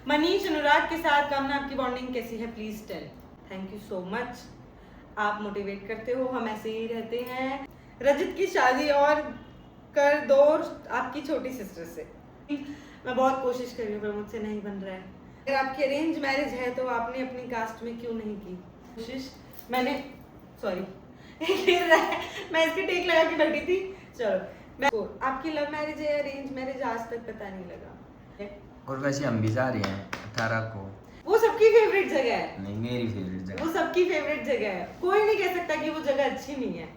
मनीष अनुराग के साथ कामना आपकी बॉन्डिंग कैसी है, please tell. Thank you so much, आप मोटिवेट करते हो, हम ऐसे ही रहते हैं। रजत की शादी और कर दो आपकी छोटी सिस्टर से। मैं बहुत कोशिश कर रही हूँ पर मुझसे नहीं बन रहा है। अगर आपकी अरेंज मैरिज है तो आपने अपनी कास्ट में क्यों नहीं की कोशिश? मैंने सॉरी मैं इसके टेक लगा के बैठी थी। चलो मैं आपकी लव मैरिज है अरेंज मैरिज आज तक पता नहीं लगा। और वैसे हम भी जा रहे हैं 18 को। वो सबकी फेवरेट जगह है। नहीं, मेरी फेवरेट जगह। वो सबकी फेवरेट जगह है, कोई नहीं कह सकता कि वो जगह अच्छी नहीं है।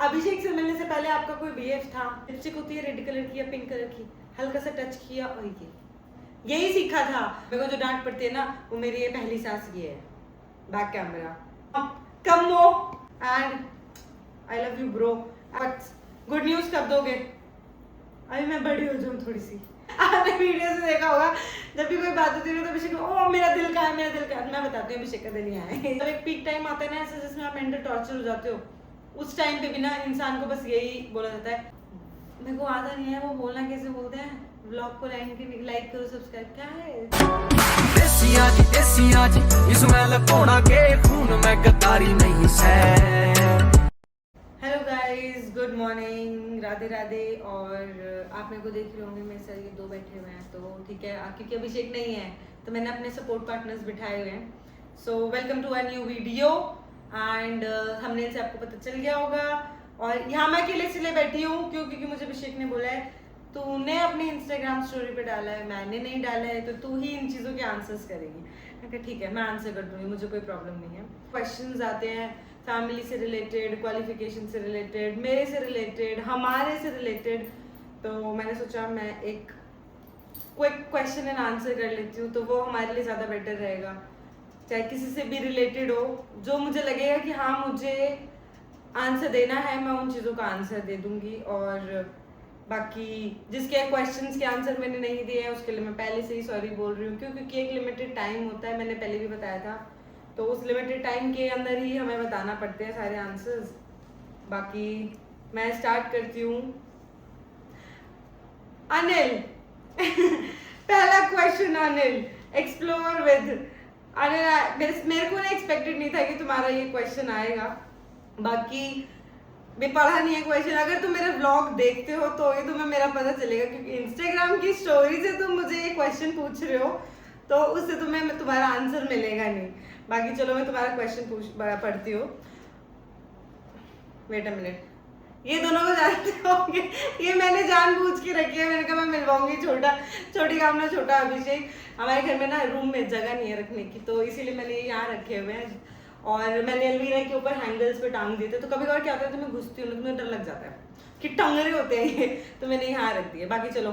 अभिषेक से मिलने से पहले आपका कोई बीएफ था? लिपस्टिक होती है रेड कलर की या पिंक कलर की, हल्का सा टच किया और यही सीखा था। मेरे को जो डांट पड़ती है ना वो मेरी ये पहली सास ये है। बैक कैमरा कम वो and I love you bro. Good news कब दोगे? अभी मैं बड़ी हो जाऊँ थोड़ी सी। आपने वीडियो से देखा होगा जब भी कोई बात होती है तो अभिषेक ओ मेरा दिल का है, मेरा दिल का है। मैं बताती हूँ अभिषेक का दिल यहाँ है। जब एक पीक टाइम आता है ना ऐसे जिसमें आप मेंटल टॉर्चर हो जाते हो, उस टाइम पे भी ना इंसान को बस यही बोला जाता है। मेरे को आता नहीं है वो बोलना कैसे बोलते हैं। व्लॉग को लाइक करो, सब्सक्राइब क्या है। देसियां जी इसमें लपौना के खून में गद्दारी नहीं सै। Hello guys, good morning, Radhe Radhe. और आप मेरे को देख रहे होंगे मेरे साथ ये दो बैठे हुए हैं तो ठीक है, क्योंकि अभिषेक नहीं है तो मैंने अपने सपोर्ट पार्टनर्स बिठाए हुए हैं। So welcome to a new video and thumbnail से आपको पता चल गया होगा। और यहाँ मैं अकेले इसलिए बैठी हूँ क्योंकि मुझे अभिषेक ने बोला है तूने अपने इंस्टाग्राम स्टोरी पे डाला है, मैंने नहीं डाला है, तो तू ही इन चीज़ों के आंसर्स करेगी। मैं कहा ठीक है मैं आंसर कर दूँगी, मुझे कोई प्रॉब्लम नहीं है। क्वेश्चंस आते हैं फैमिली से रिलेटेड, क्वालिफिकेशन से रिलेटेड, मेरे से रिलेटेड, हमारे से रिलेटेड, तो मैंने सोचा मैं एक क्विक क्वेश्चन एंड आंसर कर लेती हूँ तो वो हमारे लिए ज़्यादा बेटर रहेगा। चाहे किसी से भी रिलेटेड हो, जो मुझे लगेगा कि हाँ मुझे आंसर देना है मैं उन चीज़ों का आंसर दे दूँगी। और बाकी जिसके क्वेश्चंस के आंसर मैंने नहीं दिए हैं उसके लिए मैं पहले से ही सॉरी बोल रही हूँ, क्योंकि एक लिमिटेड टाइम होता है, मैंने पहले भी बताया था। तो उस लिमिटेड टाइम के अंदर ही हमें बताना पड़ते हैं सारे आंसर्स। बाकी मैं स्टार्ट करती हूँ। अनिल पहला question Anil, explore with Anil. मेरे को ना एक्सपेक्टेड नहीं था कि तुम्हारा ये क्वेश्चन आएगा। बाकी मैं पढ़ा नहीं है क्वेश्चन, अगर तुम मेरा व्लॉग देखते हो तो ये तुम्हें मेरा पता चलेगा, क्योंकि इंस्टाग्राम की स्टोरी से तुम मुझे ये क्वेश्चन पूछ रहे हो तो उससे तुम्हें तुम्हारा आंसर मिलेगा नहीं। बाकी चलो मैं तुम्हारा क्वेश्चन पढ़ती हूँ। वेट अ मिनट, ये दोनों को जानते होंगे, ये मैंने जानबूझ के रखी है। मैंने कहा मैं मिलवाऊंगी छोटी कामना छोटा अभिषेक। हमारे घर में ना रूम में जगह नहीं है रखने की, तो इसीलिए मैंने ये यहाँ रखे हुए हैं। और मैंने अलमीरा के ऊपर हैंगल्स पे टांग दिए थे, तो कभी कभार क्या होता है तो मैं घुसती हूँ तो मुझे डर लग जाता है कि टंग रहे होते हैं ये, तो मैंने यहाँ रख दिए। बाकी चलो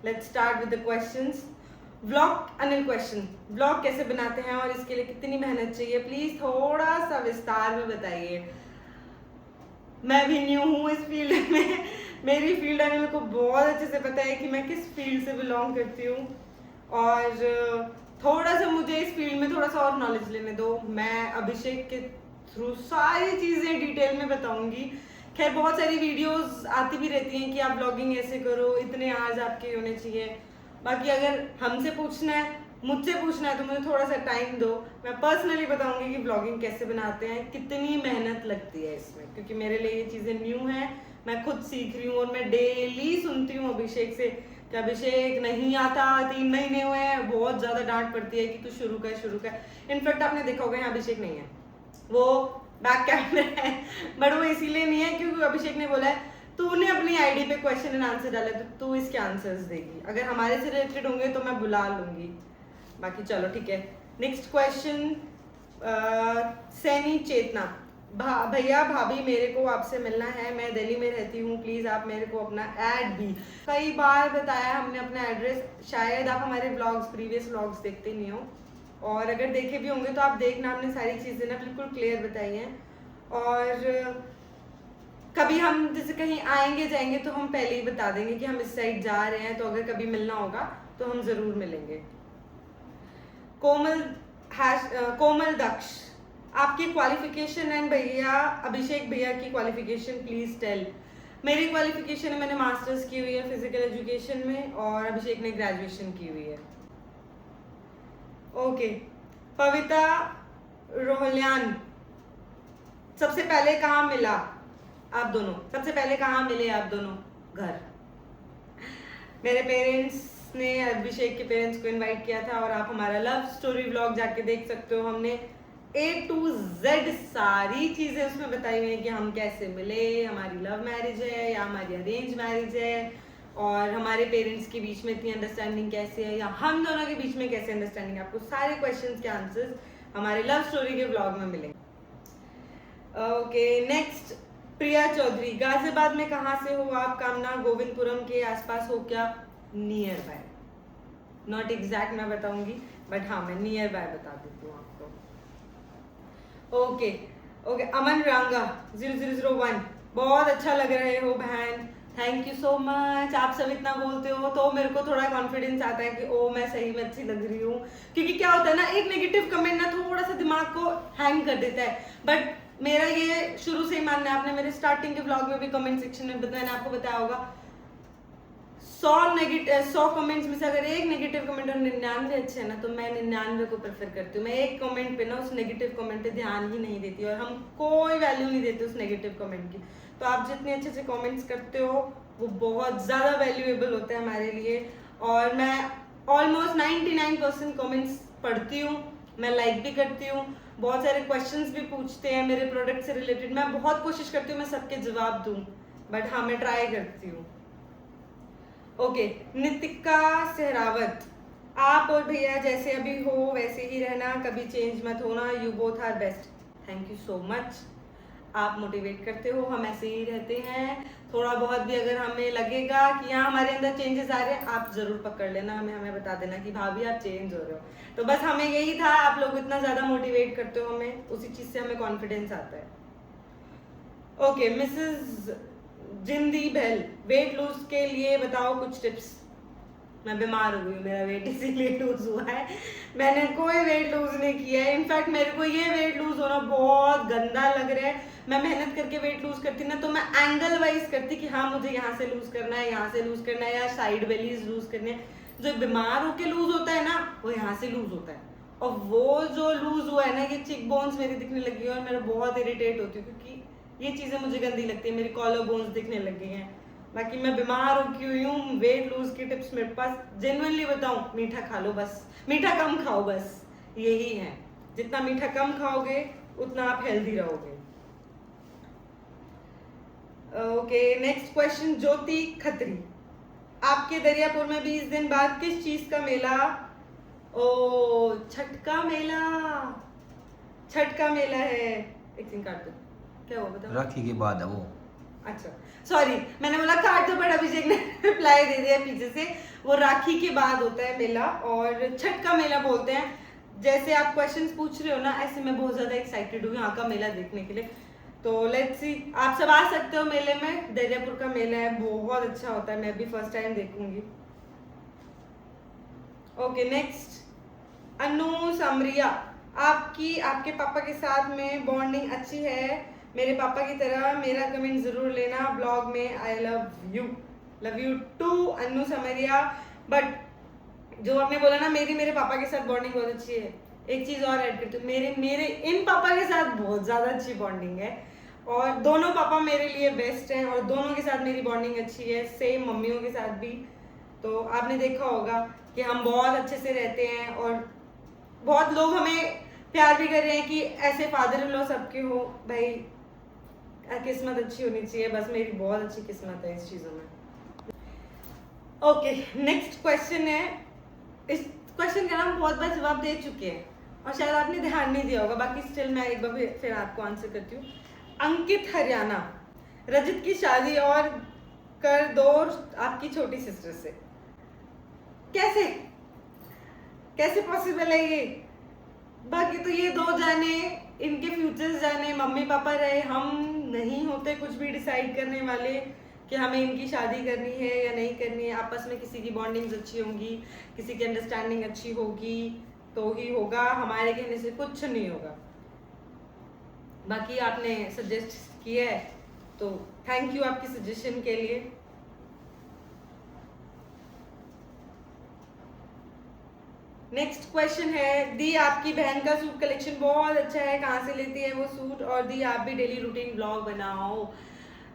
let's start with the questions. Vlog Anil question, vlog कैसे बनाते हैं और इसके लिए कितनी मेहनत चाहिए, प्लीज थोड़ा सा विस्तार में बताइए। मैं भी न्यू हूँ इस फील्ड में, मेरी फील्ड है, मेरे को बहुत अच्छे से पता है कि मैं किस फील्ड से बिलोंग करती हूँ। और थोड़ा सा मुझे इस फील्ड में थोड़ा सा और नॉलेज लेने दो, मैं अभिषेक के थ्रू सारी चीज़ें डिटेल में बताऊंगी। खैर बहुत सारी वीडियोस आती भी रहती हैं कि आप ब्लॉगिंग ऐसे करो, इतने आवर्स आपके होने चाहिए। बाकी अगर हमसे पूछना है, मुझसे पूछना है तो मुझे थोड़ा सा टाइम दो, मैं पर्सनली बताऊंगी कि ब्लॉगिंग कैसे बनाते हैं, कितनी मेहनत लगती है इसमें, क्योंकि मेरे लिए ये चीज़ें न्यू हैं, मैं खुद सीख रही हूँ। और मैं डेली सुनती हूँ अभिषेक से कि अभिषेक नहीं आता, 3 महीने हुए हैं, बहुत ज़्यादा डांट पड़ती है कि तू शुरू कर। इनफैक्ट आपने देखा होगा यहाँ अभिषेक नहीं है, वो बैक कैमरा है, बट वो इसीलिए नहीं है क्योंकि अभिषेक ने बोला है तूने अपनी आईडी पे क्वेश्चन एंड आंसर डाला तो तू इसके आंसर्स देगी, अगर हमारे से रिलेटेड होंगे तो मैं बुला लूंगी। बाकी चलो ठीक है, नेक्स्ट क्वेश्चन। सैनी चेतना, भैया भाभी मेरे को आपसे मिलना है, मैं दिल्ली में रहती हूँ, प्लीज़ आप मेरे को अपना ऐड भी। कई बार बताया हमने अपना एड्रेस, शायद आप हमारे व्लॉग्स प्रीवियस व्लॉग्स देखते नहीं हो, और अगर देखे भी होंगे तो आप देखना, हमने सारी चीज़ें ना बिल्कुल क्लियर बताई हैं। और कभी हम जैसे कहीं आएंगे जाएंगे तो हम पहले ही बता देंगे कि हम इस साइड जा रहे हैं, तो अगर कभी मिलना होगा तो हम ज़रूर मिलेंगे। कोमल दक्ष, आपकी क्वालिफिकेशन एंड भैया अभिषेक भैया की क्वालिफिकेशन प्लीज टेल। मेरी क्वालिफिकेशन है, मैंने मास्टर्स की हुई है फिजिकल एजुकेशन में और अभिषेक ने ग्रेजुएशन की हुई है। ओके, पविता रोहल्यान, सबसे पहले कहाँ मिला आप दोनों? सबसे पहले कहाँ मिले आप दोनों? घर। मेरे पेरेंट्स ने अभिषेक के पेरेंट्स को इनवाइट किया था और आप हमारा लव स्टोरी व्लॉग जाके देख सकते हो। हमने A to Z सारी चीजें उसमें बताई हुई हैं कि हम कैसे मिले, हमारी लव मैरिज है या हमारी अरेंज मैरिज है, और हमारे पेरेंट्स के बीच में इतनी अंडरस्टैंडिंग कैसे है या हम दोनों के बीच में कैसे अंडरस्टैंडिंग। आपको सारे क्वेश्चंस के आंसर्स हमारे लव स्टोरी के व्लॉग में मिलेंगे। ओके, नेक्स्ट, प्रिया चौधरी, गाजियाबाद में कहाँ से हो आप? कामना गोविंदपुरम के आसपास हो क्या? नियर बाय, नॉट एग्जैक्ट मैं बताऊंगी, बट हाँ मैं नियर बाय बता देती हूँ आपको। ओके ओके, अमन रांगा 0001, बहुत अच्छा लग रहे हो बहन, थैंक यू सो मच। आप सब इतना बोलते हो तो मेरे को थोड़ा कॉन्फिडेंस आता है कि ओ मैं सही में अच्छी लग रही हूँ, क्योंकि क्या होता है ना, एक नेगेटिव कमेंट ना थोड़ा सा दिमाग को हैंग कर देता है। बट मेरा ये शुरू से ही मानना है, आपने मेरे स्टार्टिंग के व्लॉग में भी कमेंट सेक्शन में मैंने आपको बताया होगा, 100 कमेंट्स में से अगर एक नेगेटिव कमेंट और 99 अच्छे हैं ना, तो मैं 99 को प्रेफर करती हूँ। मैं एक कमेंट पे ना, उस नेगेटिव कमेंट पे ध्यान ही नहीं देती और हम कोई वैल्यू नहीं देते उस नेगेटिव कमेंट की। तो आप जितने अच्छे अच्छे कमेंट्स करते हो वो बहुत ज़्यादा वैल्यूएबल होते हैं हमारे लिए, और मैं ऑलमोस्ट 99% कमेंट्स पढ़ती हूँ, मैं लाइक भी करती हूँ। बहुत सारे क्वेश्चंस भी पूछते हैं मेरे प्रोडक्ट से रिलेटेड, मैं बहुत कोशिश करती हूँ मैं सबके जवाब दूँ, बट हाँ मैं ट्राई करती हूँ। ओके, नितिका सहरावत, आप और भैया जैसे अभी हो वैसे ही रहना, कभी चेंज मत होना, you both are best. Thank you so much, आप मोटिवेट करते हो, हम ऐसे ही रहते हैं। थोड़ा बहुत भी अगर हमें लगेगा कि यहाँ हमारे अंदर चेंजेस आ रहे हैं, आप जरूर पकड़ लेना, हमें बता देना कि भाभी आप चेंज हो रहे हो। तो बस हमें यही था, आप लोग इतना ज्यादा मोटिवेट करते हो हमें, उसी चीज से हमें कॉन्फिडेंस आता है। ओके, मिसेस जिंदी बहल, वेट लूज के लिए बताओ कुछ टिप्स। मैं बीमार हो गई हूँ, मेरा वेट इसीलिए लूज हुआ है, मैंने कोई वेट लूज नहीं किया है। इनफैक्ट मेरे को ये वेट लूज होना बहुत गंदा लग रहा है। मैं मेहनत करके वेट लूज करती ना, तो मैं एंगल वाइज करती कि हाँ मुझे यहाँ से लूज करना है, यहाँ से लूज करना है, या साइड बेलीज लूज करने है। जो बीमार होके लूज होता है ना, वो यहाँ से लूज होता है, और वो जो लूज हुआ है ना, ये चिक बोन्स मेरी दिखने लगी है और मेरा बहुत इरिटेट होती है, क्योंकि ये चीजें मुझे गंदी लगती है, मेरी कॉलर बोन्स दिखने लग गई हैं। बाकी मैं बीमार हो क्यों हूँ, वेट लूज की टिप्स मेरे पास, जेन्युइनली बताऊं, मीठा खा लो बस, मीठा कम खाओ बस, यही है। जितना मीठा कम खाओगे उतना आप हेल्दी रहोगे। ओके, नेक्स्ट क्वेश्चन, ज्योति खत्री, आपके दरियापुर में 20 दिन बाद किस चीज का मेला? ओ, छठ का मेला, छठ का मेला है। एक दिन काट दो, क्या हुआ बताओ? राखी के बाद है वो। अच्छा सॉरी, मैंने बोला काट दो, बट अभिषेक ने रिप्लाई दे दिया पीछे से, वो राखी के बाद होता है मेला, और छठ का मेला बोलते हैं। जैसे आप क्वेश्चंस पूछ रहे हो ना, ऐसे मैं बहुत ज्यादा एक्साइटेड हूँ यहाँ का मेला देखने के लिए। तो लेट्स सी, आप सब आ सकते हो मेले में, दरियापुर का मेला है, बहुत अच्छा होता है, मैं भी फर्स्ट टाइम देखूंगी। ओके, नेक्स्ट, अनु समरिया, आपके पापा के साथ में बॉन्डिंग अच्छी है? मेरे पापा की तरह मेरा कमेंट जरूर लेना ब्लॉग में। आई love you to Anu Samariya. But जो आपने बोला ना, मेरे पापा के साथ बॉन्डिंग बहुत अच्छी है, एक चीज और ऐड करती हूँ, मेरे इन पापा के साथ बहुत ज्यादा अच्छी बॉन्डिंग है, और दोनों पापा मेरे लिए बेस्ट हैं, और दोनों के साथ मेरी बॉन्डिंग अच्छी है, सेम मम्मियों के साथ भी। तो आपने देखा होगा कि हम बहुत अच्छे से रहते हैं, और बहुत लोग हमें प्यार भी कर रहे हैं कि ऐसे फादर इन लॉ सबके हो। भाई किस्मत अच्छी होनी चाहिए, बस मेरी बहुत अच्छी किस्मत है इस चीज़ों में। ओके, नेक्स्ट क्वेश्चन है, इस क्वेश्चन का नाम बहुत बार जवाब दे चुके हैं और शायद आपने ध्यान नहीं दिया होगा, बाकी स्टिल मैं एक बार फिर आपको आंसर करती हूँ। अंकित हरियाणा, रजत की शादी और कर दो आपकी छोटी सिस्टर से, कैसे पॉसिबल है ये? बाकी तो ये दो जाने, इनके फ्यूचर्स जाने, मम्मी पापा रहे, हम नहीं होते कुछ भी डिसाइड करने वाले कि हमें इनकी शादी करनी है या नहीं करनी है। आपस में किसी की बॉन्डिंग्स अच्छी होंगी, किसी की अंडरस्टैंडिंग अच्छी होगी तो ही होगा, हमारे कहने से कुछ नहीं होगा। बाकी आपने सजेस्ट किया है तो थैंक यू आपकी सजेशन के लिए। नेक्स्ट क्वेश्चन है, दी आपकी बहन का सूट कलेक्शन बहुत अच्छा है, कहाँ से लेती है वो सूट, और दी आप भी डेली रूटीन ब्लॉग बनाओ।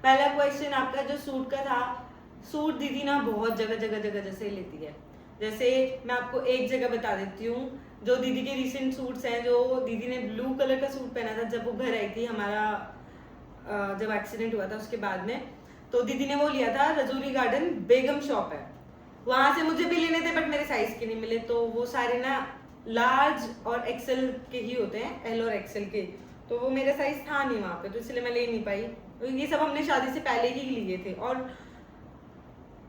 पहला क्वेश्चन आपका जो सूट का था, सूट दीदी ना बहुत जगह जैसे लेती है। जैसे मैं आपको एक जगह बता देती हूँ, जो दीदी के रिसेंट सूट्स हैं, जो दीदी ने ब्लू कलर का सूट पहना था जब वो घर आई थी, हमारा जब एक्सीडेंट हुआ था उसके बाद में, तो दीदी ने वो लिया था रजौरी गार्डन, बेगम शॉप है वहां से, मुझे भी लेने थे बट मेरे साइज के नहीं मिले, तो वो सारे ना लार्ज और एक्सेल के ही होते हैं, एल और एक्सेल के, तो वो मेरा साइज था नहीं वहां पे, तो इसलिए मैं ले नहीं पाई। ये सब हमने शादी से पहले ही लिए थे, और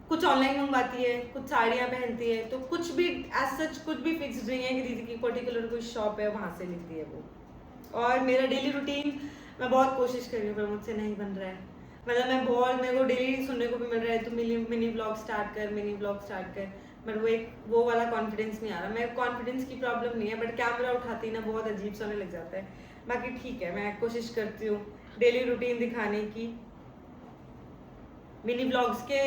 कुछ ऑनलाइन मंगवाती है, कुछ साड़ियाँ पहनती है, तो कुछ भी एज सच कुछ भी फिक्स नहीं है कि दीदी की पर्टिकुलर कोई शॉप है वहां से लेती है वो। और मेरा डेली रूटीन मैं बहुत कोशिश कर रही हूँ पर मुझसे नहीं बन रहा है, मतलब मैं बहुत, मेरे को डेली सुनने को भी मिल रहा है तो मिनी ब्लॉग स्टार्ट कर, बट वो वाला कॉन्फिडेंस नहीं आ रहा। मैं कॉन्फिडेंस की प्रॉब्लम नहीं है, बट कैमरा उठाती ना बहुत अजीब सा होने लग जाता है। बाकी ठीक है, मैं कोशिश करती हूँ डेली रूटीन दिखाने की, मिनी ब्लॉग्स के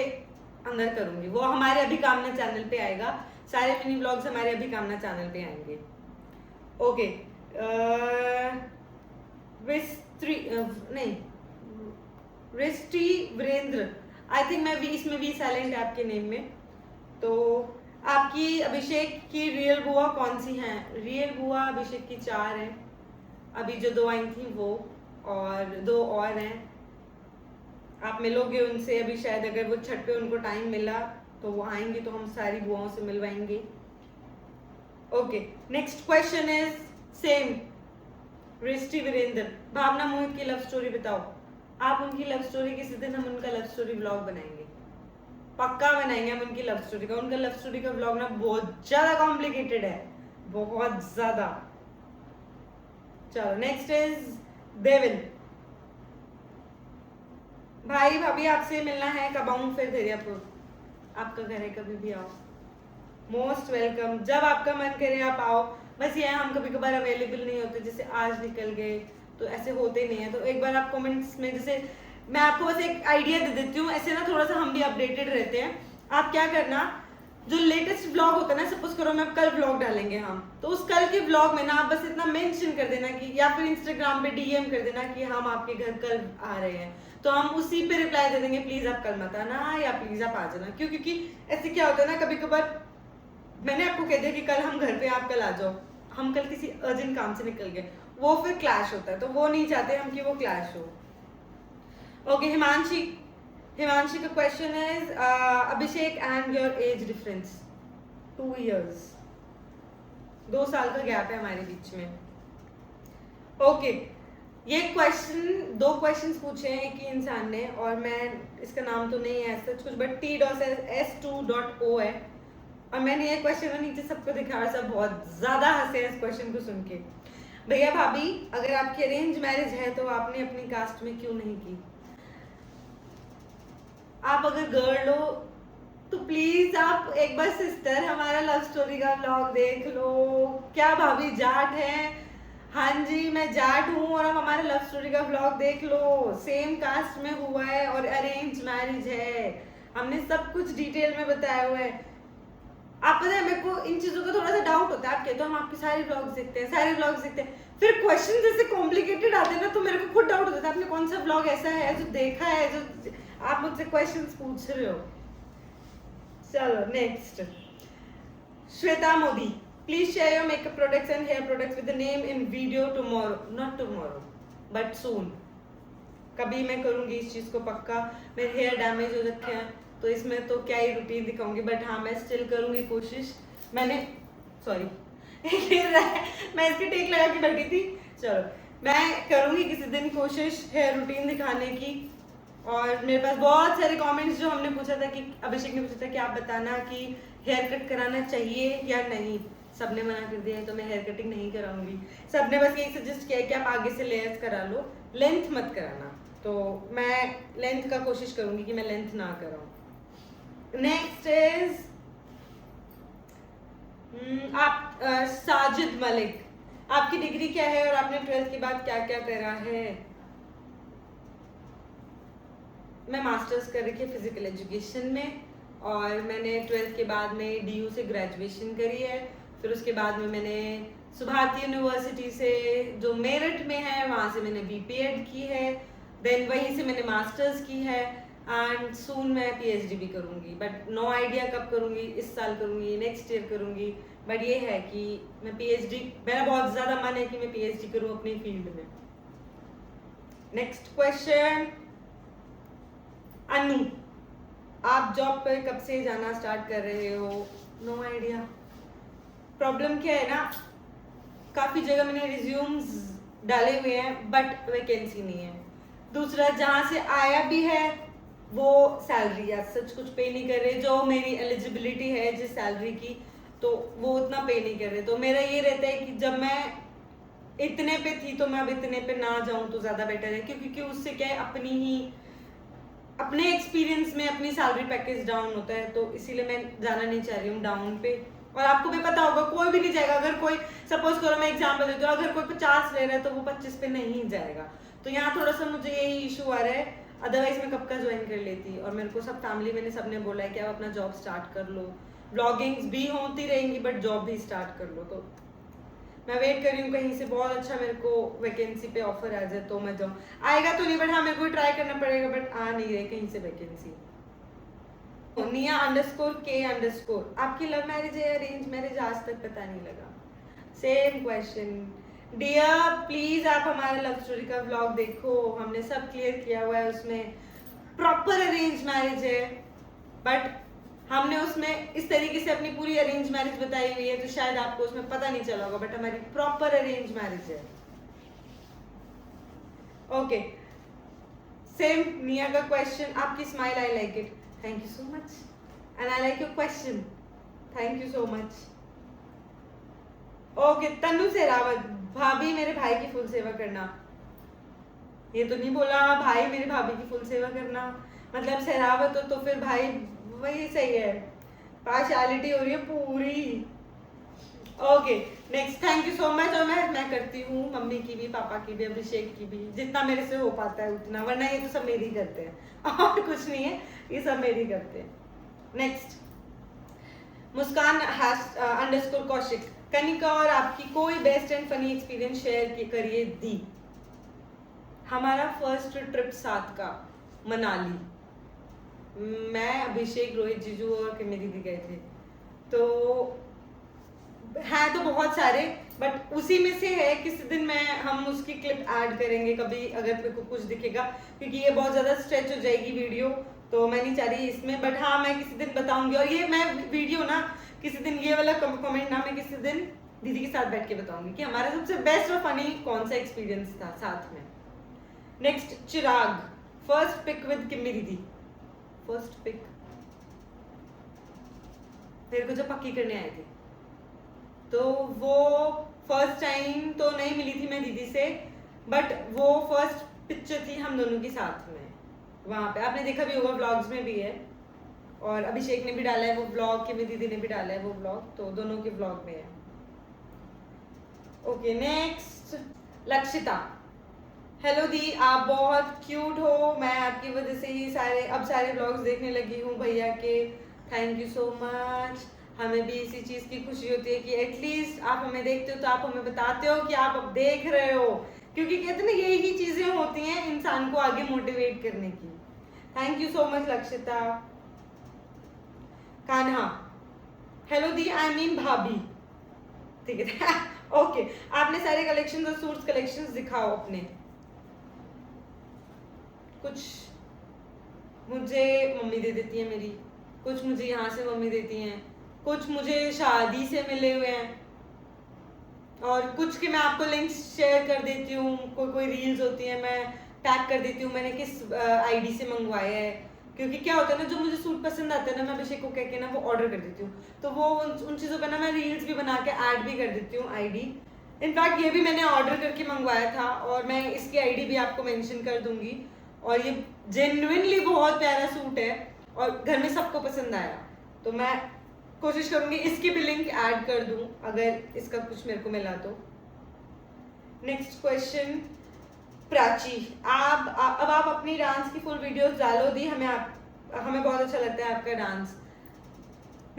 अंदर करूंगी, वो हमारे अभिकामना चैनल पे आएगा, सारे मिनी ब्लॉग्स हमारे अभिकामना चैनल पे आएंगे। Okay, wristy Virendra, I think मैं इसमें भी साइलेंट है आपके नेम में। तो आपकी अभिषेक की रियल बुआ कौन सी हैं? रियल बुआ अभिषेक की 4 हैं, अभी जो 2 आई थी वो, और 2 और हैं, आप मिलोगे उनसे अभी शायद, अगर वो छठ पे उनको टाइम मिला तो वो आएंगे तो हम सारी बुआओं से मिलवाएंगे। Okay, next question is same, Risti Virendra, Bhavna Mohit की लव स्टोरी बताओ। आप उनकी लव स्टोरी, किसी दिन हम उनका लव स्टोरी व्लॉग बनाएंगे, पक्का बनाएंगे हम उनकी लव स्टोरी का। उनका लव स्टोरी का व्लॉग ना बहुत ज्यादा कॉम्प्लिकेटेड है, बहुत ज्यादा। चलो नेक्स्ट इज देविन, भाई भाभी आपसे मिलना है, कब आऊं फिर दरियापुर? आपका घर है, कभी भी आओ, मोस्ट वेलकम, जब आपका मन करे आप आओ। बस ये है, हम कभी कभार अवेलेबल नहीं होते, जैसे आज निकल गए तो ऐसे होते नहीं है, तो एक बार आप कमेंट्स में, जैसे मैं आपको बस एक आइडिया दे देती हूँ, ऐसे ना थोड़ा सा हम भी अपडेटेड रहते हैं। आप क्या करना, जो लेटेस्ट व्लॉग होता है ना, सपोज करो मैं कल व्लॉग डालेंगे हम, तो उस कल के व्लॉग में ना आप बस इतना मेंशन कर देना कि, या फिर इंस्टाग्राम पे डीएम कर देना कि हम आपके घर कल आ रहे हैं, तो हम उसी पे रिप्लाई दे देंगे, प्लीज आप कल मत आना या प्लीज आप आ जाना। क्यों? क्योंकि ऐसे क्या होता है ना, कभी कभार मैंने आपको कह दिया कि कल हम घर पे, आप कल आ जाओ, हम कल किसी अर्जेंट काम से निकल गए, वो फिर क्लैश होता है, तो वो नहीं चाहते हम कि वो क्लैश हो। ओके, हिमांशी का क्वेश्चन है, Abhishek and your age difference? 2 years, 2 साल का गैप है हमारे बीच में। ओके, ये क्वेश्चन, 2 क्वेश्चंस पूछे हैं एक ही इंसान ने, और मैं, इसका नाम तो नहीं है ऐसा कुछ, बट t.s2.o है, और मैंने ये क्वेश्चन नीचे सबको दिखाया, सब बहुत ज्यादा हंसे इस क्वेश्चन को सुन के। भैया भाभी, अगर आपकी अरेंज मैरिज है तो आपने अपनी कास्ट में क्यों नहीं की? आप अगर गर्ल हो तो प्लीज आप एक बार सिस्टर हमारा लव स्टोरी का व्लॉग देख लो। क्या भाभी जाट है? हाँ जी, मैं जाट हूँ, और आप हमारा लव स्टोरी का व्लॉग देख लो, सेम कास्ट में हुआ है और अरेंज मैरिज है, हमने सब कुछ डिटेल में बताया हुआ है। आप पता है, मेरे को इन चीजों का थोड़ा सा डाउट होता है, आप कहते हो हम आपके सारे व्लॉग्स देखते हैं, फिर क्वेश्चन जैसे कॉम्प्लिकेटेड आते हैं ना, तो मेरे को खुद डाउट होता है आपने कौन सा व्लॉग ऐसा है जो देखा है, जो आप मुझसे क्वेश्चंस पूछ रहे हो। चलो next, Shweta Modi, please share your makeup products and hair products with the name in video tomorrow, not tomorrow but soon. कभी मैं करूंगी इस चीज को पक्का, मेरे हेयर डैमेज हो रखे हैं तो इसमें तो क्या ही रूटीन दिखाऊंगी, बट हाँ मैं स्टिल करूंगी कोशिश। मैंने सॉरी मैं इसकी टेक लगा के बैठी थी। चलो मैं करूंगी किसी दिन कोशिश हेयर रूटीन दिखाने की। और मेरे पास बहुत सारे कमेंट्स जो हमने पूछा था कि अभिषेक ने पूछा था कि आप बताना कि हेयर कट कराना चाहिए या नहीं, सबने मना कर दिया है तो मैं हेयर कटिंग नहीं कराऊंगी। सबने बस यही सजेस्ट किया है कि आप आगे से लेयर्स करा लो, लेंथ मत कराना, तो मैं लेंथ का कोशिश करूंगी कि मैं लेंथ ना कराऊं। नेक्स्ट इज आप साजिद मलिक, आपकी डिग्री क्या है और आपने 12th के बाद क्या क्या करा है? मैं मास्टर्स कर रखी है फिजिकल एजुकेशन में, और मैंने 12th के बाद में DU से ग्रेजुएशन करी है, फिर उसके बाद में मैंने सुभारती यूनिवर्सिटी से जो मेरठ में है वहाँ से मैंने BPEd की है, देन वहीं से मैंने मास्टर्स की है एंड सून मैं PhD भी करूँगी, बट नो आइडिया कब करूँगी, इस साल करूँगी, नेक्स्ट ईयर करूँगी, बट ये है कि मैं PhD, मेरा बहुत ज़्यादा मन है कि मैं PhD करूँ अपनी फील्ड में। नेक्स्ट क्वेश्चन, अनु, आप जॉब पर कब से जाना स्टार्ट कर रहे हो? No idea. प्रॉब्लम क्या है ना, काफ़ी जगह मैंने रिज्यूम्स डाले हुए हैं बट वैकेंसी नहीं है। दूसरा, जहाँ से आया भी है वो सैलरी या सच कुछ पे नहीं कर रहे, जो मेरी एलिजिबिलिटी है जिस सैलरी की, तो वो उतना पे नहीं कर रहे। तो मेरा ये रहता है कि जब मैं इतने पे थी तो मैं अब इतने पे ना जाऊं तो ज़्यादा बेटर है, क्योंकि उससे क्या है, अपने एक्सपीरियंस में अपनी सैलरी पैकेज डाउन होता है, तो इसीलिए मैं जाना नहीं चाह रही हूँ डाउन पे। और आपको भी पता होगा कोई भी नहीं जाएगा, अगर कोई सपोज करो मैं एग्जांपल देती हूँ, अगर कोई 50 ले रहा है तो वो 25 पे नहीं जाएगा। तो यहाँ थोड़ा सा मुझे यही इशू आ रहा है, अदरवाइज मैं कब का ज्वाइन कर लेती। और मेरे को सब फैमिली मैंने सबने बोला है कि आप अपना जॉब स्टार्ट कर लो, ब्लॉगिंग्स भी होती रहेंगी बट जॉब भी स्टार्ट कर लो। तो मैं वेट कर रही हूँ कहीं से बहुत अच्छा मेरे को वैकेंसी पे ऑफर आ जाए तो मैं जाऊँ। आएगा तो नहीं बट हाँ मेरे को ट्राई करना पड़ेगा, बट आ नहीं रही कहीं से वैकेंसी। Nia_K_, आपकी लव मैरिज है या अरेंज मैरिज, आज तक पता नहीं लगा। Same question. डियर प्लीज आप हमारा लव स्टोरी का व्लॉग देखो, हमने सब क्लियर किया हुआ है, उसमें प्रॉपर अरेंज मैरिज है, बट हमने उसमें इस तरीके से अपनी पूरी अरेंज मैरिज बताई हुई है तो शायद आपको उसमें पता नहीं चला होगा, बट हमारी प्रॉपर अरेंज मैरिज है। ओके, सेम निया का क्वेश्चन, आपकी smile I like it, thank you so much, and I like your question, thank you so much. Okay, Tanu Sehrawat, भाभी मेरे भाई की फुल सेवा करना। ये तो नहीं बोला भाई मेरी भाभी की फुल सेवा करना, मतलब सेरावत हो तो फिर भाई वही सही है, पार्शियलिटी हो रही है पूरी। Okay next, thank you so much. और मैं करती हूँ मम्मी की भी, पापा की भी, अभिषेक की भी, जितना मेरे से हो पाता है उतना, वरना ये तो सब मेरी करते हैं और कुछ नहीं है, ये सब मेरी करते हैं। नेक्स्ट, मुस्कान _ कौशिक, कनिका और आपकी कोई best and funny experience share करिए दी। हमारा फर्स्ट ट्रिप साथ का मनाली, मैं अभिषेक, रोहित जीजू और किमी दीदी गए थे। तो हैं तो बहुत सारे, बट उसी में से है, किसी दिन हम उसकी क्लिप ऐड करेंगे कभी अगर मेरे को कुछ दिखेगा, क्योंकि ये बहुत ज़्यादा स्ट्रेच हो जाएगी वीडियो, तो मैं नहीं चाह रही इसमें, बट हाँ मैं किसी दिन बताऊंगी। और ये मैं वीडियो ना किसी दिन, ये वाला कमेंट ना मैं किसी दिन दीदी के साथ बैठ के बताऊंगी कि हमारा सबसे बेस्ट और फनी कौन सा एक्सपीरियंस था साथ में। Next, Chirag, first pic with Kimmi दीदी, फर्स्ट पिक मेरे को जो पक्की करने आए थे, तो वो फर्स्ट टाइम तो नहीं मिली थी मैं दीदी से, बट वो फर्स्ट पिक्चर थी हम दोनों की साथ में वहाँ पे, आपने देखा भी होगा, व्लॉग्स में भी है, और अभिषेक ने भी डाला है वो व्लॉग, किमी दीदी ने भी डाला है वो व्लॉग, तो दोनों के व्लॉग में है। ओके नेक्स्ट, लक्षिता, हेलो दी, आप बहुत क्यूट हो, मैं आपकी वजह से ही सारे व्लॉग्स देखने लगी हूँ भैया के, थैंक यू सो मच। हमें भी इसी चीज़ की खुशी होती है कि एटलीस्ट आप हमें देखते हो तो आप हमें बताते हो कि आप अब देख रहे हो, क्योंकि कहते हैं ना यही चीज़ें होती हैं इंसान को आगे मोटिवेट करने की। Thank you so much Lakshita. Kanha, hello the, I mean भाभी, ठीक है ओके, आपने सारे कलेक्शंस और सूट्स कलेक्शंस दिखाओ अपने। कुछ मुझे मम्मी दे देती है मेरी, कुछ मुझे यहाँ से मम्मी देती हैं, कुछ मुझे शादी से मिले हुए हैं, और कुछ के मैं आपको लिंक्स शेयर कर देती हूँ, कोई रील्स होती है मैं टैग कर देती हूँ मैंने किस आईडी से मंगवाया है, क्योंकि क्या होता है ना, जो मुझे सूट पसंद आता है ना, मैं अभिषेक को कह के ना वो ऑर्डर कर देती हूँ, तो वो उन चीज़ों पर ना मैं रील्स भी बना के ऐड भी कर देती हूँ आईडी। इनफैक्ट ये भी मैंने ऑर्डर करके मंगवाया था, और मैं इसकी आईडी भी आपको मेंशन कर दूंगी, और ये जेन्युइनली बहुत प्यारा सूट है और घर में सबको पसंद आया, तो मैं कोशिश करूंगी इसकी भी लिंक ऐड कर दूं अगर इसका कुछ मेरे को मिला तो। नेक्स्ट क्वेश्चन, प्राची, अब आप अपनी डांस की फुल वीडियोस डालो दी, हमें बहुत अच्छा लगता है आपका डांस।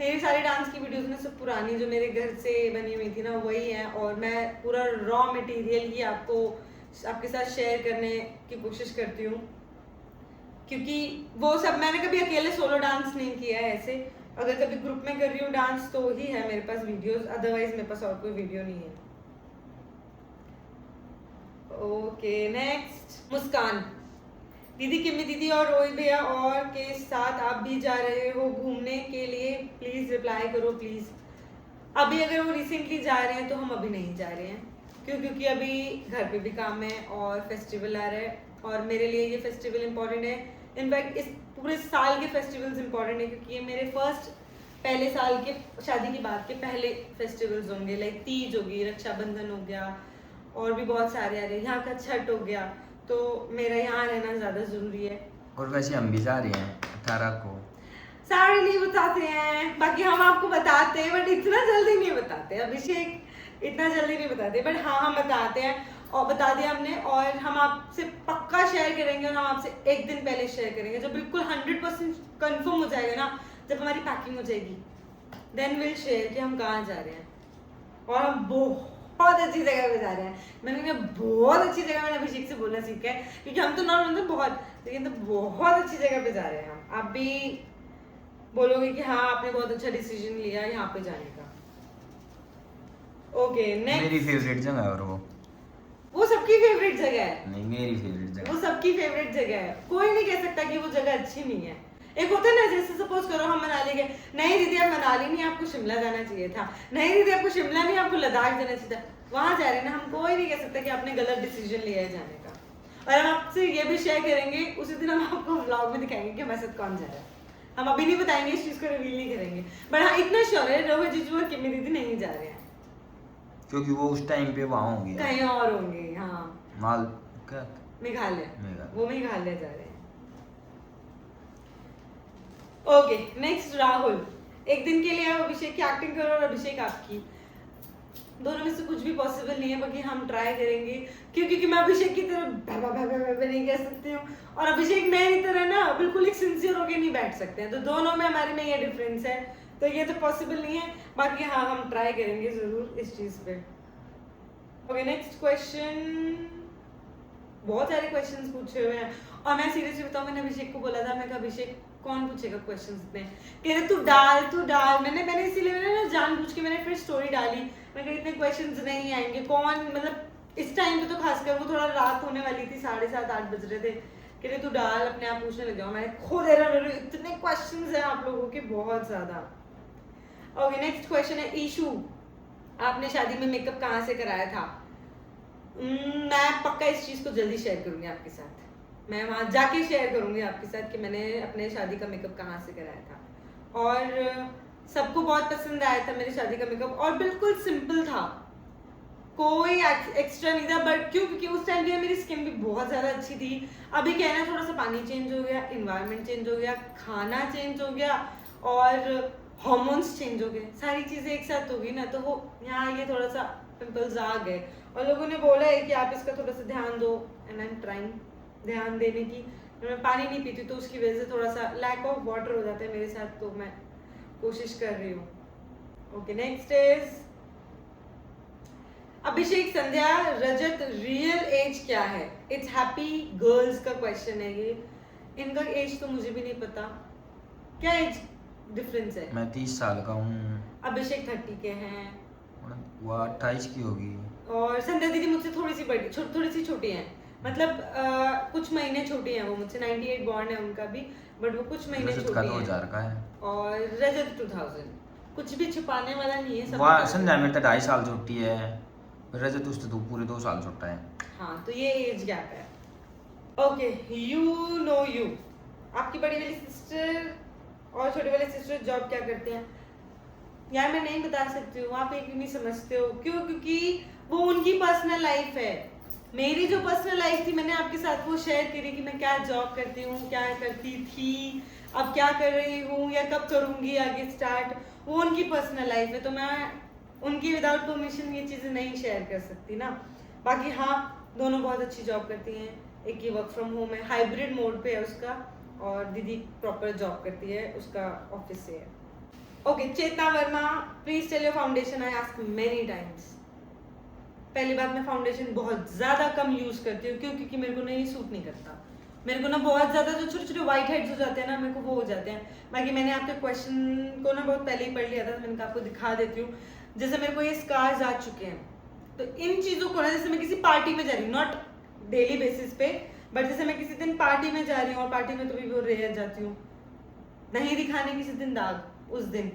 मेरी सारी डांस की वीडियोस में सब पुरानी जो मेरे घर से बनी हुई थी ना वही है, और मैं पूरा रॉ मटेरियल ही आपके साथ शेयर करने की कोशिश करती हूँ, क्योंकि वो सब मैंने कभी अकेले सोलो डांस नहीं किया है। ऐसे अगर कभी ग्रुप में कर रही हूँ डांस तो ही है मेरे पास वीडियोस, अदरवाइज मेरे पास और कोई वीडियो नहीं है। ओके नेक्स्ट, मुस्कान दीदी, किमी दीदी और रोहित भैया और के साथ आप भी जा रहे हो घूमने के लिए, प्लीज रिप्लाई करो प्लीज। अभी अगर वो रिसेंटली जा रहे हैं तो हम अभी नहीं जा रहे हैं, क्योंकि अभी घर पे भी काम है और फेस्टिवल आ रहा है, और मेरे लिए ये फेस्टिवल इंपॉर्टेंट है। इनफैक्ट इस पूरे साल के फेस्टिवल्स इंपॉर्टेंट है, क्योंकि ये मेरे पहले साल के शादी के बाद के पहले फेस्टिवल्स होंगे। लाइक तीज होगी, रक्षाबंधन हो गया, और भी बहुत सारे आ रहे हैं, यहाँ का छठ हो गया, तो मेरा यहाँ रहना ज़्यादा ज़रूरी है। और वैसे हम भी जा रहे हैं 18 को। सारे नहीं बताते हैं, बाकी हम आपको बताते हैं, बट इतना जल्दी नहीं बताते अभिषेक, इतना जल्दी नहीं बताते, बट हाँ हम बताते हैं, और बता दिया हमने, और हम आपसे पक्का शेयर करेंगे, और हम आपसे एक दिन पहले शेयर करेंगे, जब बिल्कुल 100% कंफर्म हो जाएगा ना, जब हमारी पैकिंग हो जाएगी, देन विल शेयर कि हम कहाँ जा रहे हैं। और हम बहुत अच्छी जगह पे जा रहे हैं। मैंने बहुत अच्छी जगह मैंने अभिषेक से बोलना सीखा है, क्योंकि हम तो नॉर्मल बहुत, लेकिन तो बहुत अच्छी जगह पे जा रहे हैं हम। आप भी बोलोगे कि हाँ आपने बहुत अच्छा डिसीजन लिया यहाँ पे जाने का। ओके नेक्स्ट, मेरी फेवरेट जगह है, और वो सबकी फेवरेट जगह है। नहीं, मेरी फेवरेट जगह, वो सबकी फेवरेट जगह है, कोई नहीं कह सकता कि वो जगह अच्छी नहीं है। एक होता है ना, जैसे सपोज करो हम मनाली गए, नहीं दीदी आप मनाली नहीं, आपको शिमला जाना चाहिए था, नहीं दीदी आपको शिमला नहीं आपको लद्दाख जाना चाहिए था, वहां जा रहे हैं ना, हम कोई नहीं कह सकता कि आपने गलत डिसीजन लिया है जाने का। और हम आपसे ये भी शेयर करेंगे, उसी दिन हम आपको व्लॉग में दिखाएंगे कि हमारे साथ कौन जा रहा है। हम अभी नहीं बताएंगे, इस चीज को रिवील नहीं करेंगे, बट हाँ इतना श्योर है रोहित जीजू और किमी दीदी नहीं जा रहे हैं, क्योंकि वो उस टाइम पे वहाँ होंगे, कहीं और होंगे। हाँ माल क्या, मेघालय, मेघालय। वो मेघालय जा रहे हैं। ओके नेक्स्ट, राहुल, एक दिन के लिए आप अभिषेक की एक्टिंग करो और अभिषेक आपकी, दोनों में से कुछ भी पॉसिबल नहीं है, बाकी हम ट्राई करेंगे, क्योंकि मैं अभिषेक की तरह भा नहीं कह सकती हूँ, और अभिषेक मेरी तरह ना बिल्कुल एक सिंसियर होके नहीं बैठ सकते हैं, तो दोनों में हमारे में ये डिफरेंस है, तो ये तो पॉसिबल नहीं है, बाकी हाँ हम ट्राई करेंगे जरूर इस चीज पे। ओके नेक्स्ट क्वेश्चन, बहुत सारे क्वेश्चंस पूछे हुए हैं, और मैं सीरियसली बताऊं, मैंने अभिषेक को बोला था, मैं कहा अभिषेक कौन पूछेगा क्वेश्चंस इतने, कह रहे तू डाल, मैंने इसीलिए मैंने ना जानबूझ के मैंने फिर स्टोरी डाली, मैं कहा इतने क्वेश्चंस नहीं आएंगे, कौन मतलब इस टाइम पे तो खासकर, वो थोड़ा रात होने वाली थी, 7:30-8 बज रहे थे, कह रहे तू डाल, अपने आप पूछने लग जाओ, मैंने खुद इतने क्वेश्चंस हैं आप लोगों के, बहुत ज्यादा। ओके नेक्स्ट क्वेश्चन है, ईशू, आपने शादी में मेकअप कहाँ से कराया था? मैं पक्का इस चीज को जल्दी शेयर करूंगी आपके साथ, मैं वहां जाके शेयर करूंगी आपके साथ कि मैंने अपने शादी का मेकअप कहाँ से कराया था, और सबको बहुत पसंद आया था मेरी शादी का मेकअप, और बिल्कुल सिंपल था, कोई एक्स्ट्रा नहीं था, बट क्योंकि उस टाइम जो है मेरी स्किन भी बहुत ज़्यादा अच्छी थी। अभी क्या है ना, थोड़ा सा पानी चेंज हो गया, इन्वायरमेंट चेंज हो गया, खाना चेंज हो गया और हॉर्मोन्स चेंज हो गए, सारी चीज़ें एक साथ हो गई ना, तो वो यहाँ ये थोड़ा सा पिंपल्स आ गए, और लोगों ने बोला है कि आप इसका थोड़ा सा ध्यान दो, एंड आई एम ट्राइंग ध्यान देने की। मैं पानी नहीं पीती तो उसकी वजह से थोड़ा सा लैक ऑफ वाटर हो जाता है मेरे साथ, तो मैं कोशिश कर रही हूँ। Okay next is Abhishek Sandhya Rajat, real age क्या है? इट्स हैप्पी गर्ल्स का क्वेश्चन है ये, इनका एज तो मुझे भी नहीं पता, क्या एज डिफरेंस है? मैं 30 साल का हूँ, अभिषेक 30 के हैं, वो 28 की होगी, और संध्या दीदी मुझसे थोड़ी सी बड़ी, थोड़ी सी छोटी हैं, मतलब कुछ महीने छोटी हैं वो मुझसे, 98 बॉर्न है उनका भी, बट वो कुछ महीने छोटी हैं। 2000 का है, और रजत 2000, कुछ भी छुपाने वाला नहीं है, सब वहाँ संध्या में तो 2.5 साल छोटी है, रजत उससे तो पूरे 2 साल छोटा है। हाँ तो ये एज गैप है। ओके यू, आपकी बड़ी वाली सिस्टर और छोटी वाली सिस्टर जॉब क्या करते हैं? यार मैं नहीं बता सकती हूँ, आप एक नहीं समझते हो, क्यों? क्योंकि वो उनकी पर्सनल लाइफ है, मेरी जो पर्सनल लाइफ थी मैंने आपके साथ वो शेयर करी कि मैं क्या जॉब करती हूँ, क्या करती थी, अब क्या कर रही हूँ या कब करूँगी आगे स्टार्ट, वो उनकी पर्सनल लाइफ है, तो मैं उनकी विदाउट परमिशन ये चीज़ें नहीं शेयर कर सकती ना। बाकी हाँ दोनों बहुत अच्छी जॉब करती हैं, एक की वर्क फ्रॉम होम है, हाइब्रिड मोड पे है उसका, और दीदी प्रॉपर जॉब करती है, उसका ऑफिस से है। Okay, Chetna Verma, please tell your foundation. I ask many times. पहली बात, मैं फाउंडेशन बहुत ज्यादा कम यूज करती हूँ क्योंकि मेरे को नहीं सूट नहीं करता। मेरे को ना बहुत ज्यादा जो छोटे छोटे व्हाइट हेड्स हो जाते हैं ना, मेरे को वो हो जाते हैं। बाकी मैंने आपके क्वेश्चन को ना बहुत पहले ही पढ़ लिया था, मैंने आपको दिखा देती हूँ। जैसे मेरे को ये स्कार्स आ चुके हैं, तो इन चीजों को ना, जैसे मैं किसी पार्टी में जा रही हूँ, नॉट डेली बेसिस पे, बट जैसे मैं किसी दिन पार्टी में जा रही हूँ, और पार्टी में तो भी वो रेयर जाती हूँ, नहीं दिखाने किसी दिन दाग, उस दिन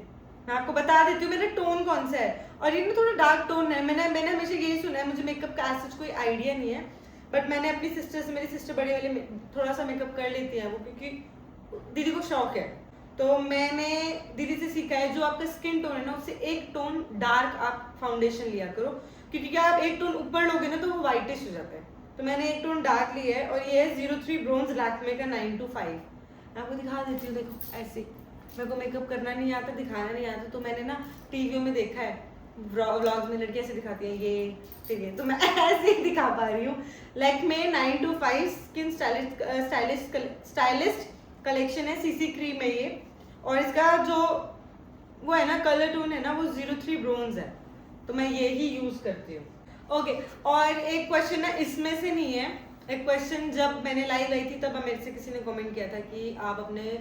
मैं आपको बता देती हूँ मेरा टोन कौन सा है। और ये ना थोड़ा डार्क टोन है। मैंने हमेशा यही सुना है, मुझे मेकअप का ऐसा कोई आइडिया नहीं है, बट मैंने अपनी सिस्टर से, मेरी सिस्टर बड़ी वाली थोड़ा सा मेकअप कर लेती है वो, क्योंकि दीदी को शौक है। तो मैंने दीदी से सीखा है, जो आपका स्किन टोन है ना, उससे एक टोन डार्क आप फाउंडेशन लिया करो, क्योंकि क्या आप एक टोन ऊपर लोगे ना तो वो व्हाइटिश हो जाता है। तो मैंने एक टोन डार्क लिया है, और ये है 03 ब्रोंज लैक्मे का 925। मैं आपको दिखा देती हूँ, देखो ऐसे। मेरे को मेकअप करना नहीं आता, दिखाना नहीं आता, तो मैंने ना टीवी में देखा है, व्लॉग्स में लड़की ऐसे दिखाती है ये, ठीक है, तो मैं ऐसे ही दिखा पा रही हूँ। लैक्मे 925 स्किन स्टाइलिस्ट कलेक्शन है, सीसी क्रीम है ये, और इसका जो वो है ना कलर टोन है ना, वो 03 ब्रोंज है, तो मैं ये ही यूज करती हूँ। ओके, और एक क्वेश्चन ना इसमें से नहीं है, एक क्वेश्चन जब मैंने लाइव आई थी तब मेरे से किसी ने कमेंट किया था कि आप अपने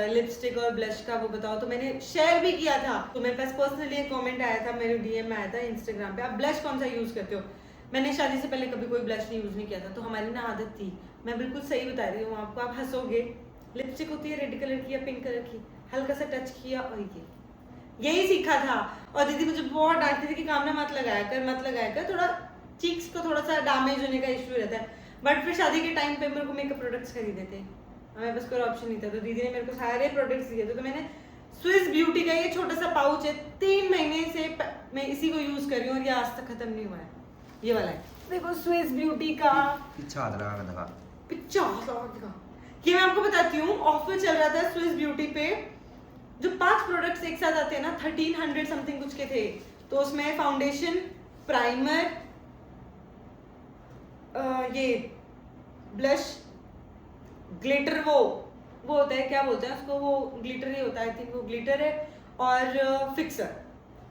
लिपस्टिक और ब्लश का वो बताओ, तो मैंने शेयर भी किया था। तो मेरे पास पर्सनली एक कमेंट आया था, मेरे डीएम में आया था इंस्टाग्राम पे, आप ब्लश कौन सा यूज करते हो। मैंने शादी से पहले कभी कोई ब्लश नहीं यूज नहीं किया था, तो हमारी ना आदत थी, मैं बिल्कुल सही बता रही हूँ आपको, आप हंसोगे, लिपस्टिक होती है रेड कलर की या पिंक कलर की, हल्का सा टच किया और यही सीखा था। और दीदी मुझे बहुत डांटती थी कि काम ना मत लगाया कर, थोड़ा चीक्स को थोड़ा सा डैमेज होने का इश्यू रहता है। बट फिर शादी के टाइम पे मेरे को मेकअप प्रोडक्ट्स खरीदे थे, हमें बस कोई ऑप्शन नहीं था, तो दीदी ने मेरे को सारे प्रोडक्ट्स दिए थे। तो मैंने स्विस ब्यूटी का ये छोटा सा पाउच है, 3 महीने से मैं इसी को यूज कर रही हूँ, और ये आज तक खत्म नहीं हुआ है। ये वाला है, देखो, स्विस ब्यूटी का 50 का। ये मैं आपको बताती हूँ, ऑफर चल रहा था स्विस ब्यूटी पे, जो 5 प्रोडक्ट्स एक साथ आते हैं ना, 1300 समथिंग कुछ के थे। तो उसमें फाउंडेशन, प्राइमर, ये ब्लश, ग्लिटर, वो होता है, क्या बोलते हैं उसको, वो ग्लिटर ही होता है, आई थिंक वो ग्लिटर है, और फिक्सर,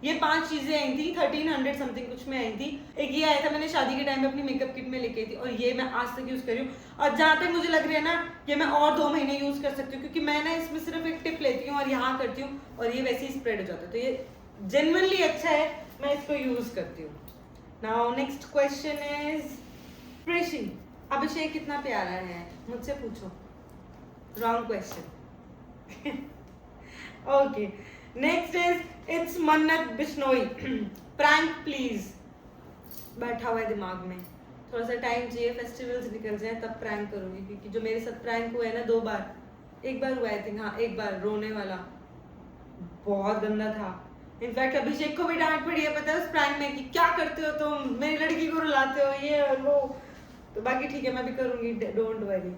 ये 5 चीजें आई थी, 1300 समथिंग कुछ में आई थी। एक ये आया था, मैंने शादी के टाइम में अपनी मेकअप किट में लेके आई थी, और ये मैं आज तक यूज कर रही हूँ, और जहाँ तक मुझे लग रहा है ना, ये मैं और 2 महीने यूज कर सकती हूँ, क्योंकि मैं ना इसमें सिर्फ एक टिप लेती हूँ और यहाँ करती हूँ, और ये वैसे ही स्प्रेड हो जाता है, तो ये जेन्युइनली अच्छा है, मैं इसको यूज करती हूँ। नाउ नेक्स्ट क्वेश्चन इज प्रेशी, अभिषेक कितना प्यारा है, मुझसे पूछो। Wrong question. Okay, next is it's मन्नत बिश्नोई, प्रैंक प्लीज। बैठा हुआ है दिमाग में, थोड़ा सा टाइम चाहिए, फेस्टिवल्स निकल जाए तब प्रैंक करूंगी, क्योंकि जो मेरे साथ प्रैंक हुआ है ना 2 बार, एक बार हुआ आई थिंक, हाँ एक बार रोने वाला, बहुत गंदा था। इनफैक्ट अभिषेक को भी डांट पड़ी है पता है उस प्रैंक में, कि क्या करते हो तुम, मेरी लड़की को रुलाते हो, ये और वो। तो बाकी ठीक है, मैं भी करूंगी, don't worry.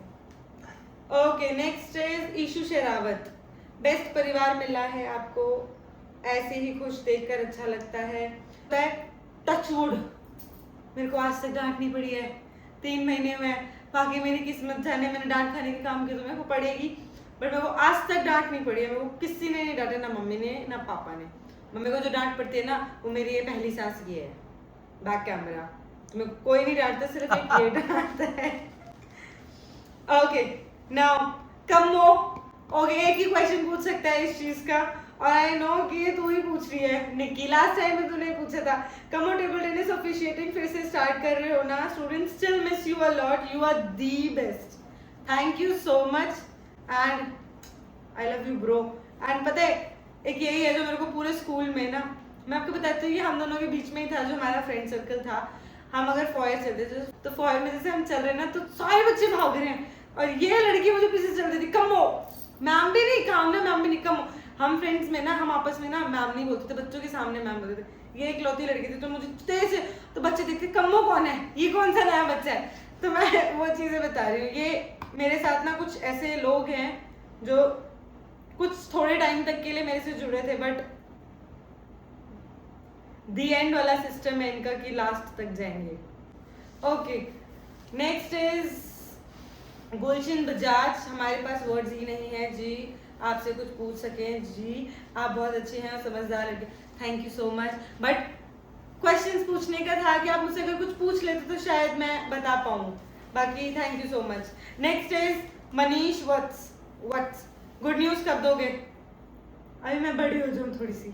Okay, next is Ishu Sherawat, best परिवार मिला है आपको, ऐसे ही खुश देखकर अच्छा लगता है। टचवुड, मेरे को आज तक डांट नहीं पड़ी है, 3 महीने हुए हैं, बाकी मेरी किस्मत जाने, मैंने डांट खाने के काम किया तो मेरे को पड़ेगी, बट मेरे को आज तक डांट नहीं पड़ी है। मेरे को किसी ने नहीं डांटा, ना मम्मी ने ना पापा ने। मम्मी को जो डांट पड़ती है ना, वो मेरी ये पहली सास की है, बैक कैमरा, तो मेरे को कोई नहीं डांटता, सिर्फ एक ये डांटता है। ओके, नाउ कमो, ओके, एक ही क्वेश्चन पूछ सकता है इस चीज का, और आई नो कि ये तू ही पूछ रही है निक्की, लास्ट टाइम में तूने पूछा था। कमो टेबल टेनिस ऑफिशिएटिंग फिर से स्टार्ट कर रहे हो ना, students still miss you a lot, you are the best, thank you so much and I love you bro. And पता है एक यही है जो मेरे को पूरे स्कूल में ना, मैं आपको बताती हूँ कि हम दोनों के बीच में ही था जो हमारा फ्रेंड सर्कल था। हम अगर फॉयर चलते थे तो फॉयर में जैसे हम चल रहे हैं ना, तो सारे बच्चे भाग रहे हैं, और ये लड़की मुझे पीछे चल रही थी, कमो, मैम भी नहीं, काम ना मैम भी नहीं, कमो। हम फ्रेंड्स में ना, हम आपस में ना मैम नहीं बोलते थे, बच्चों के सामने मैम बोलते थे। ये एक लौती लड़की थी, तो मुझे तेज से, तो बच्चे देखते कमो कौन है, ये कौन सा नया बच्चा है, तो मैं वो चीजें बता रही हूँ। ये मेरे साथ ना कुछ ऐसे लोग हैं जो कुछ थोड़े टाइम तक के लिए मेरे से जुड़े थे, बट दी एंड वाला सिस्टम है इनका कि लास्ट तक जाएंगे। ओके, नेक्स्ट इज गुलशन बजाज, हमारे पास वर्ड्स ही नहीं है जी, आपसे कुछ पूछ सकें। जी आप बहुत अच्छे हैं और समझदार लगे, thank you so much. But questions पूछने का था कि आप मुझसे अगर कुछ पूछ लेते तो शायद मैं बता पाऊँ। बाकी thank you so much. Next is Manish what's good news कब दोगे? अभी मैं बड़ी हो जाऊँ थोड़ी सी,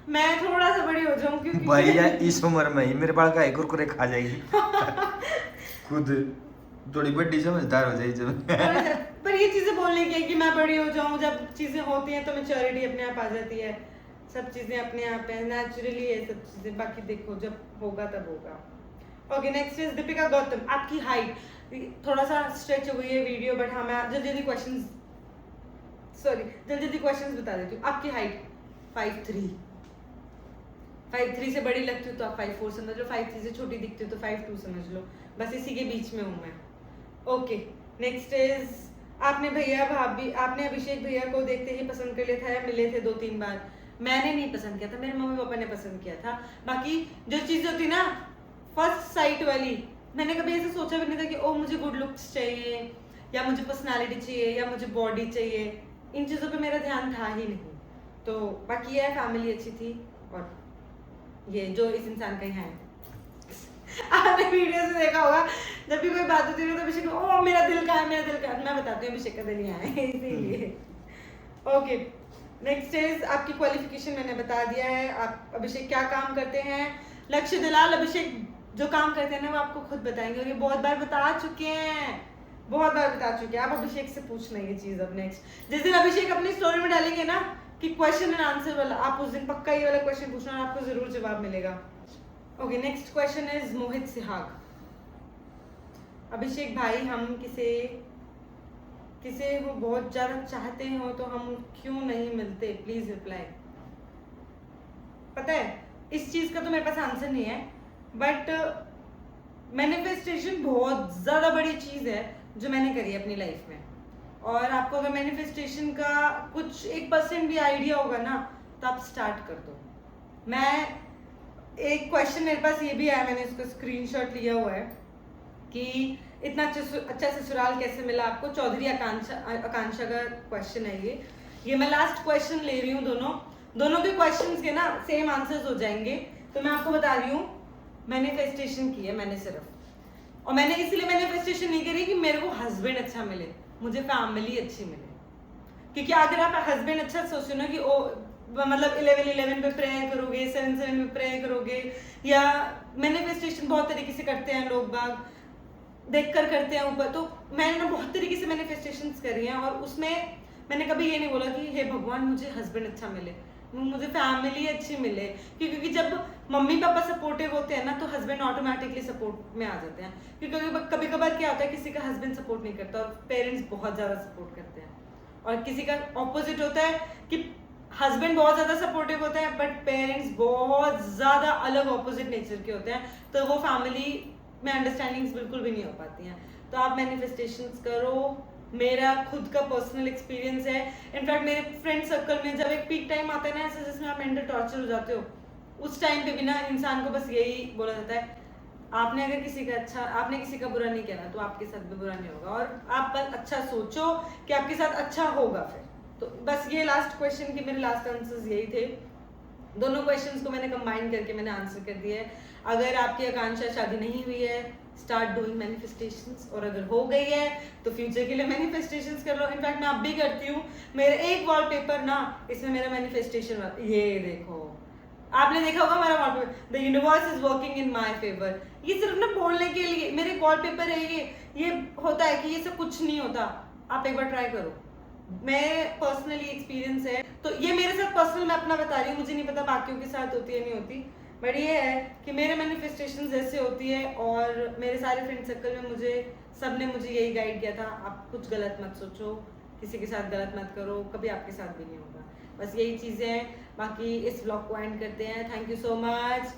मैं थोड़ा सा बड़ी हो जाऊँ क्योंकि भैया इस उम्र में ही मेरे बाल का एक कुरकुरे खा जाएगी खुद थोड़ी बड़ी समझदार हो जाएगी जब पर ये चीजें बोलने की है कि मैं बड़ी हो जाऊँ, जब चीजें होती हैं तो मैच्योरिटी अपने आप आ जाती है, सब चीजें अपने आप है, नेचुरली है सब चीजें। बाकी देखो जब होगा तब होगा। Okay next is Deepika Gautam, आपकी हाइट थोड़ा सा स्ट्रेच हो गई है वीडियो, बट हाँ मैं जल्दी जल्दी क्वेश्चंस बता देती हूँ। आपकी हाइट 5'3" से बड़ी लगती हूँ तो आप 5'4" समझ लो, 5'3" से छोटी दिखती हूँ तो 5'2" समझ लो, बस इसी के बीच में हूँ मैं। ओके नेक्स्ट इज आपने अभिषेक भैया को देखते ही पसंद कर लिया था या मिले थे 2-3 बार? मैंने नहीं पसंद किया था, मेरे मम्मी पापा ने पसंद किया था। बाकी जो चीज़ होती ना फर्स्ट साइट वाली, मैंने कभी ऐसा सोचा भी नहीं था कि ओ मुझे गुड लुक्स चाहिए या मुझे पर्सनालिटी चाहिए या मुझे बॉडी चाहिए, इन चीज़ों पे मेरा ध्यान था ही नहीं। तो बाकी ये फैमिली अच्छी थी और ये जो इस इंसान का है आपने वीडियो से देखा होगा, जब भी कोई बात होती है तो अभिषेक ओ मेरा दिल का है, मैं बताती हूँ अभिषेक का दिल यहाँ है इसीलिए। ओके नेक्स्ट इज आपकी क्वालिफिकेशन मैंने बता दिया है। आप अभिषेक क्या काम करते हैं? लक्ष्य दलाल अभिषेक जो काम करते हैं ना वो आपको खुद बताएंगे और ये बहुत बार बता चुके हैं, आप अभिषेक से पूछना ये चीज। अब नेक्स्ट जिस दिन अभिषेक अपनी स्टोरी में डालेंगे ना कि क्वेश्चन एंड आंसर वाला, आप उस दिन पक्का ये वाला क्वेश्चन पूछना और आपको जरूर जवाब मिलेगा। ओके नेक्स्ट क्वेश्चन इज मोहित सिहाग, अभिषेक भाई हम किसे वो बहुत ज्यादा चाहते हो तो हम क्यों नहीं मिलते, प्लीज रिप्लाई। पता है इस चीज का तो मेरे पास आंसर नहीं है, बट मैनिफेस्टेशन बहुत ज्यादा बड़ी चीज है जो मैंने करी है अपनी लाइफ में, और आपको अगर मैनिफेस्टेशन का कुछ 1% भी आइडिया होगा ना तो आप स्टार्ट कर दो। मैं एक क्वेश्चन मेरे पास ये भी आया, मैंने इसको स्क्रीनशॉट लिया हुआ है कि इतना अच्छा ससुराल कैसे मिला आपको, चौधरी आकांक्षा का क्वेश्चन है ये मैं लास्ट क्वेश्चन ले रही हूँ। दोनों के क्वेश्चंस के ना सेम आंसर्स हो जाएंगे। तो मैं आपको बता रही हूँ मैनिफेस्टेशन की है मैंने सिर्फ, और मैंने इसलिए मैनिफेस्टेशन नहीं करी कि मेरे को हस्बैंड अच्छा मिले, मुझे फैमिली अच्छी मिले। क्योंकि अगर आप हस्बैंड अच्छा सोचो ना कि ओ मतलब 11 पे प्रेयर करोगे, 7 पे प्रेयर करोगे, या मैनिफेस्टेशन बहुत तरीके से करते हैं लोग बाग, देखकर करते हैं ऊपर। तो मैंने ना बहुत तरीके से मैनिफेस्टेशंस करी हैं और उसमें मैंने कभी ये नहीं बोला कि हे भगवान मुझे हस्बैंड अच्छा मिले, मुझे फैमिली अच्छी मिले, क्योंकि जब मम्मी पापा सपोर्टिव होते हैं ना तो हस्बैंड ऑटोमेटिकली सपोर्ट में आ जाते हैं। क्योंकि कभी कभार क्या होता है किसी का हस्बैंड सपोर्ट नहीं करता और पेरेंट्स बहुत ज़्यादा सपोर्ट करते हैं, और किसी का ऑपोजिट होता है कि हस्बैंड बहुत ज़्यादा सपोर्टिव होता है बट पेरेंट्स बहुत ज़्यादा अलग ऑपोजिट नेचर के होते हैं, तो वो फैमिली में अंडरस्टैंडिंग्स बिल्कुल भी नहीं हो पाती हैं। तो आप मैनिफेस्टेशंस करो, मेरा खुद का पर्सनल एक्सपीरियंस है। इनफैक्ट मेरे फ्रेंड सर्कल में जब एक पीक टाइम आता है ना ऐसे जिसमें आप मेंटल टॉर्चर हो जाते हो, उस टाइम पे भी ना इंसान को बस यही बोला जाता है आपने अगर आपने किसी का बुरा नहीं किया तो आपके साथ भी बुरा नहीं होगा, और आप बस अच्छा सोचो कि आपके साथ अच्छा होगा। फिर तो बस ये लास्ट क्वेश्चन के मेरे लास्ट आंसर्स यही थे। दोनों क्वेश्चंस को मैंने कंबाइन करके मैंने आंसर कर दिया है। अगर आपकी आकांक्षा शादी नहीं हुई है स्टार्ट डूइंग मैनिफेस्टेशंस, और अगर हो गई है तो फ्यूचर के लिए मैनिफेस्टेशंस कर लो। इनफैक्ट मैं अब भी करती हूँ, मेरे एक वॉलपेपर ना इसमें मेरा मैनिफेस्टेशन, ये देखो आपने देखा होगा मेरा wallpaper, the universe is working in my favour. ये सिर्फ ना बोलने के लिए मेरे वॉलपेपर है ये होता है कि ये सब कुछ नहीं होता, आप एक बार ट्राई करो। मैं पर्सनली एक्सपीरियंस है तो ये मेरे साथ पर्सनल मैं अपना बता रही हूँ, मुझे नहीं पता बाकियों के साथ होती है नहीं होती, बट ये है कि मेरे मैनिफेस्टेशंस ऐसे होती है। और मेरे सारे फ्रेंड सर्कल में सबने मुझे यही गाइड किया था, आप कुछ गलत मत सोचो, किसी के साथ गलत मत करो, कभी आपके साथ भी नहीं होगा। बस यही चीज़ें हैं। बाकी इस ब्लॉग को एंड करते हैं। Thank you so much.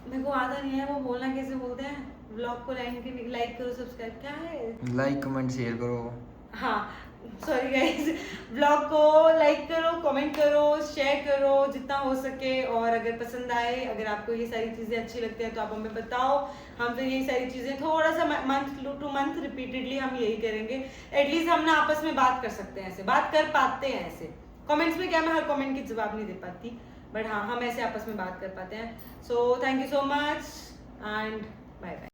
मेरे को आता नहीं है वो बोलना कैसे बोलते हैं, ब्लॉग को लाइक करो, सब्सक्राइब क्या है, लाइक कमेंट शेयर करो। हाँ सॉरी गाइस, ब्लॉग को लाइक करो, कमेंट करो, शेयर करो जितना हो सके, और अगर पसंद आए, अगर आपको ये सारी चीज़ें अच्छी लगती हैं तो आप हमें बताओ। हम फिर यही सारी चीज़ें थोड़ा सा मंथ टू मंथ रिपीटेडली हम यही करेंगे। एटलीस्ट हम ना आपस में बात कर सकते हैं, ऐसे बात कर पाते हैं ऐसे। कमेंट्स में क्या, मैं हर कमेंट की जवाब नहीं दे पाती, बट हाँ हम ऐसे आपस में बात कर पाते हैं। So thank you so much and bye bye.